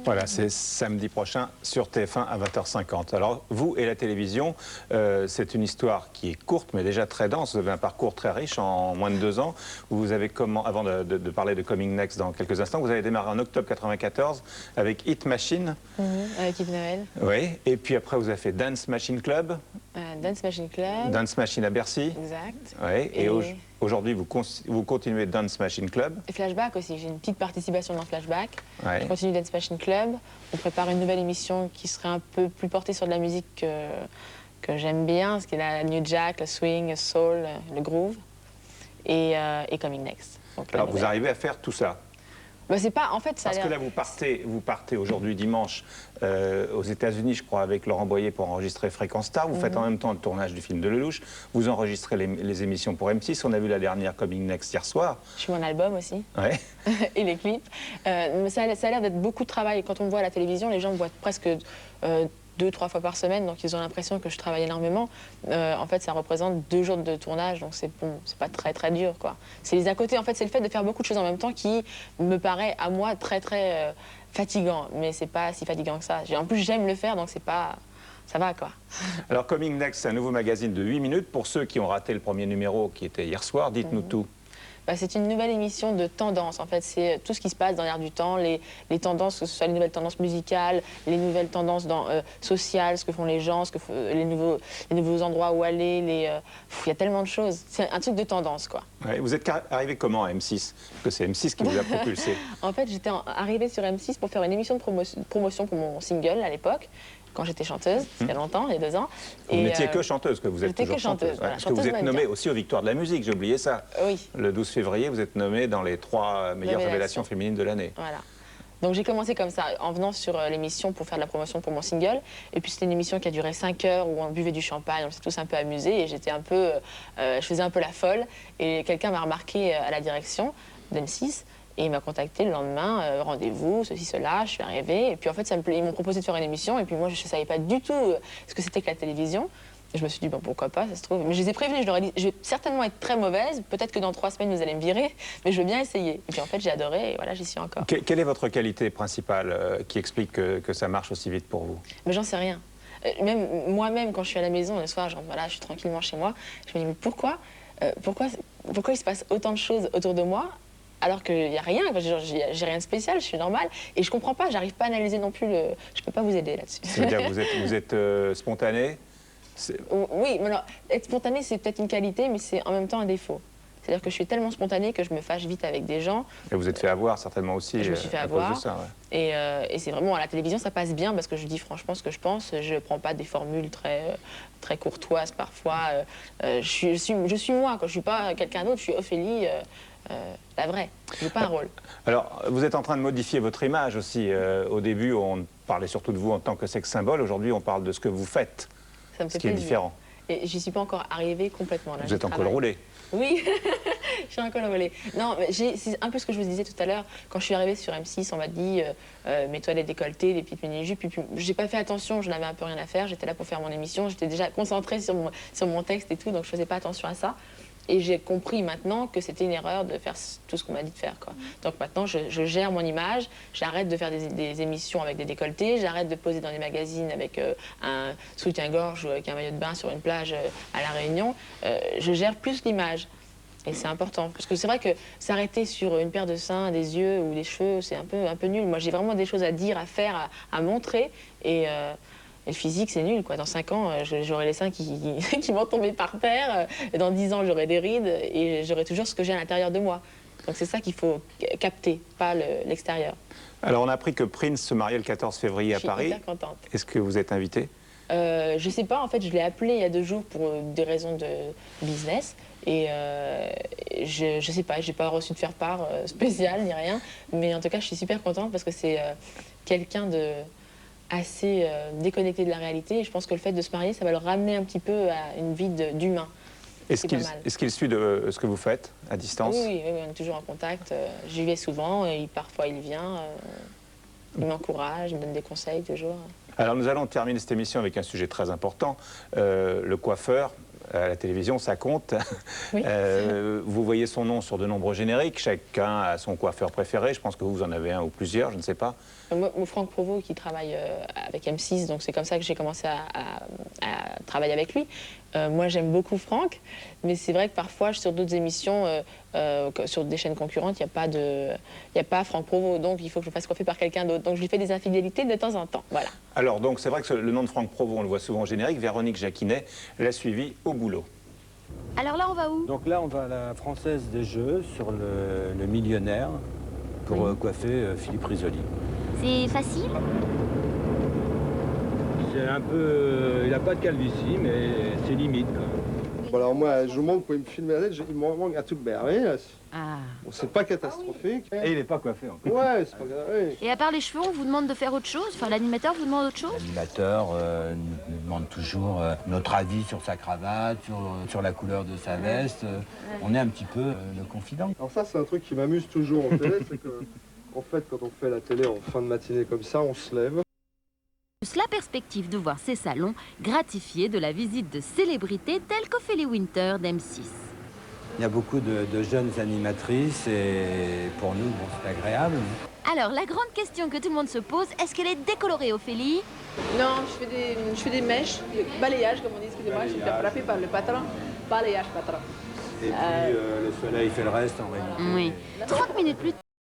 Voilà, c'est samedi prochain sur TF1 à 20h50. Alors, vous et la télévision, c'est une histoire qui est courte, mais déjà très dense. Vous avez un parcours très riche en moins de 2 ans. Vous avez, avant de parler de Coming Next dans quelques instants, vous avez démarré en octobre 94 avec Hit Machine. Avec Yves Noël. Oui, et puis après, vous avez fait Dance Machine Club. Dance Machine Club. Dance Machine à Bercy. Exact. Oui, et aujourd'hui, vous continuez Dance Machine Club. Et Flashback aussi, j'ai une petite participation dans Flashback. Ouais. Je continue Dance Machine Club. On prépare une nouvelle émission qui serait un peu plus portée sur de la musique que j'aime bien, ce qui est la New Jack, le swing, le soul, le groove. Et Coming Next. Donc, alors, vous arrivez à faire tout ça? Bah, c'est pas, en fait, ça Parce que là, vous partez aujourd'hui dimanche aux États-Unis, je crois, avec Laurent Boyer pour enregistrer Fréquence Star. Vous faites en même temps le tournage du film de Lelouch. Vous enregistrez les émissions pour M6. On a vu la dernière Coming Next hier soir. Je suis mon album aussi. Ouais. Et les clips. Ça a l'air d'être beaucoup de travail. Quand on me voit à la télévision, les gens me voient presque 2-3 fois par semaine, donc ils ont l'impression que je travaille énormément. En fait, ça représente 2 jours de tournage, donc c'est bon, c'est pas très dur, quoi. C'est les à côté, en fait, c'est le fait de faire beaucoup de choses en même temps qui me paraît, à moi, très fatigant. Mais c'est pas si fatigant que ça. En plus, j'aime le faire, donc c'est pas... ça va, quoi. Alors, Coming Next, c'est un nouveau magazine de 8 minutes. Pour ceux qui ont raté le premier numéro, qui était hier soir, dites-nous tout. Bah, c'est une nouvelle émission de tendance. En fait, c'est tout ce qui se passe dans l'air du temps, les tendances, que ce soit les nouvelles tendances musicales, les nouvelles tendances sociales, ce que font les gens, les nouveaux endroits où aller. Il y a tellement de choses. C'est un truc de tendance, quoi. Ouais, vous êtes arrivé comment à M6? Parce que c'est M6 qui vous a propulsé. En fait, j'étais arrivée sur M6 pour faire une émission de promotion pour mon single à l'époque, quand j'étais chanteuse, c'était longtemps, il y a 2 ans. Vous n'étiez que chanteuse, que vous êtes toujours chanteuse. Voilà, parce que vous êtes nommée aussi aux Victoires de la musique, j'ai oublié ça. Oui. Le 12 février, vous êtes nommée dans les 3 meilleures révélations féminines de l'année. Voilà. Donc j'ai commencé comme ça, en venant sur l'émission pour faire de la promotion pour mon single. Et puis c'était une émission qui a duré 5 heures, où on buvait du champagne, on s'est tous un peu amusés. Et j'étais un peu, je faisais un peu la folle. Et quelqu'un m'a remarqué à la direction d'M6. Et il m'a contacté le lendemain, rendez-vous, ceci, cela, je suis arrivée. Et puis en fait, ils m'ont proposé de faire une émission. Et puis moi, je ne savais pas du tout ce que c'était que la télévision. Et je me suis dit, bon, pourquoi pas, ça se trouve. Mais je les ai prévenus, je leur ai dit, je vais certainement être très mauvaise. Peut-être que dans 3 semaines, vous allez me virer. Mais je veux bien essayer. Et puis en fait, j'ai adoré et voilà, j'y suis encore. Quelle est votre qualité principale qui explique que ça marche aussi vite pour vous? Mais j'en sais rien. Même moi-même, quand je suis à la maison, le soir, genre, voilà, je suis tranquillement chez moi, je me dis, mais pourquoi il se passe autant de choses autour de moi alors qu'il n'y a rien, j'ai rien de spécial, je suis normale. Et je comprends pas, j'arrive pas à analyser non plus le... Je peux pas vous aider là-dessus. C'est-à-dire que vous êtes spontané? Oui, mais alors, être spontané, c'est peut-être une qualité, mais c'est en même temps un défaut. C'est-à-dire que je suis tellement spontanée que je me fâche vite avec des gens. Et vous êtes fait avoir certainement aussi. Je me suis fait à avoir. cause de ça, ouais. Et c'est vraiment, à la télévision, ça passe bien parce que je dis franchement ce que je pense. Je ne prends pas des formules très courtoises parfois. Je suis moi, quand je ne suis pas quelqu'un d'autre, je suis Ophélie, la vraie. Je n'ai pas un rôle. Alors, vous êtes en train de modifier votre image aussi. Au début, on parlait surtout de vous en tant que sexe symbole. Aujourd'hui, on parle de ce que vous faites, Ça me fait ce qui est plaisir. différent. Et j'y suis pas encore arrivée complètement. Là, vous êtes en col roulé. Oui, je suis en col roulé. Non, c'est un peu ce que je vous disais tout à l'heure. Quand je suis arrivée sur M6, on m'a dit mets-toi les décolletés, les petites mini-jupes. Puis j'ai pas fait attention, je n'avais un peu rien à faire. J'étais là pour faire mon émission. J'étais déjà concentrée sur mon texte et tout, donc je faisais pas attention à ça. Et j'ai compris maintenant que c'était une erreur de faire tout ce qu'on m'a dit de faire, quoi. Donc maintenant, je gère mon image, j'arrête de faire des émissions avec des décolletés, j'arrête de poser dans des magazines avec un soutien-gorge ou avec un maillot de bain sur une plage à La Réunion. Je gère plus l'image. Et c'est important. Parce que c'est vrai que s'arrêter sur une paire de seins, des yeux ou des cheveux, c'est un peu nul. Moi, j'ai vraiment des choses à dire, à faire, à montrer. Et le physique, c'est nul, quoi. Dans 5 ans, j'aurai les seins qui vont tomber par terre. Dans 10 ans, j'aurai des rides et j'aurai toujours ce que j'ai à l'intérieur de moi. Donc c'est ça qu'il faut capter, pas l'extérieur. Alors, on a appris que Prince se mariait le 14 février à Paris. Je suis hyper contente. Est-ce que vous êtes invité? Je sais pas, en fait, je l'ai appelé il y a 2 jours pour des raisons de business. Et je sais pas, j'ai pas reçu de faire-part spécial ni rien. Mais en tout cas, je suis super contente parce que c'est quelqu'un de assez déconnecté de la réalité. Et je pense que le fait de se marier, ça va le ramener un petit peu à une vie d'humain. Est-ce qu'il suit de ce que vous faites à distance? Oui, on est toujours en contact. J'y vais souvent et parfois il vient. Il m'encourage, il me donne des conseils toujours. Alors nous allons terminer cette émission avec un sujet très important, le coiffeur. à la télévision, ça compte. Oui. Vous voyez son nom sur de nombreux génériques, chacun a son coiffeur préféré, je pense que vous en avez un ou plusieurs, je ne sais pas. Moi, Franck Provost qui travaille avec M6, donc c'est comme ça que j'ai commencé à travailler avec lui. Moi, j'aime beaucoup Franck, mais c'est vrai que parfois, sur d'autres émissions, sur des chaînes concurrentes, il n'y a pas Franck Provost, donc il faut que je me fasse coiffer par quelqu'un d'autre. Donc je lui fais des infidélités de temps en temps, voilà. Alors, donc, c'est vrai que le nom de Franck Provost, on le voit souvent au générique. Véronique Jacquinet l'a suivi au boulot. Alors là, on va où? Donc là, on va à la Française des Jeux, sur le millionnaire, pour coiffer Philippe Risoli. C'est facile? C'est un peu... il n'a pas de calvitie, mais c'est limite, quand même. Bon, alors moi, je vous montre, pour me filmer la tête, il me manque un tout de berre. Ah. Bon, c'est pas catastrophique. Et il n'est pas coiffé encore. Ouais, c'est pas grave. Ouais. Et à part les cheveux, on vous demande de faire autre chose? Enfin, l'animateur vous demande autre chose? L'animateur nous demande toujours notre avis sur sa cravate, sur la couleur de sa veste. On est un petit peu le confident. Alors ça, c'est un truc qui m'amuse toujours en télé, c'est que, en fait, quand on fait la télé en fin de matinée comme ça, on se lève. La perspective de voir ces salons gratifiés de la visite de célébrités telles qu'Ophélie Winter d'M6. Il y a beaucoup de jeunes animatrices et pour nous, bon, c'est agréable. Alors, la grande question que tout le monde se pose, est-ce qu'elle est décolorée, Ophélie? Non, je fais des mèches, balayage comme on dit, excusez-moi, je suis frappée par le patron. Balayage patron. Et puis le soleil fait le reste en réalité. Oui. 30 minutes plus tard.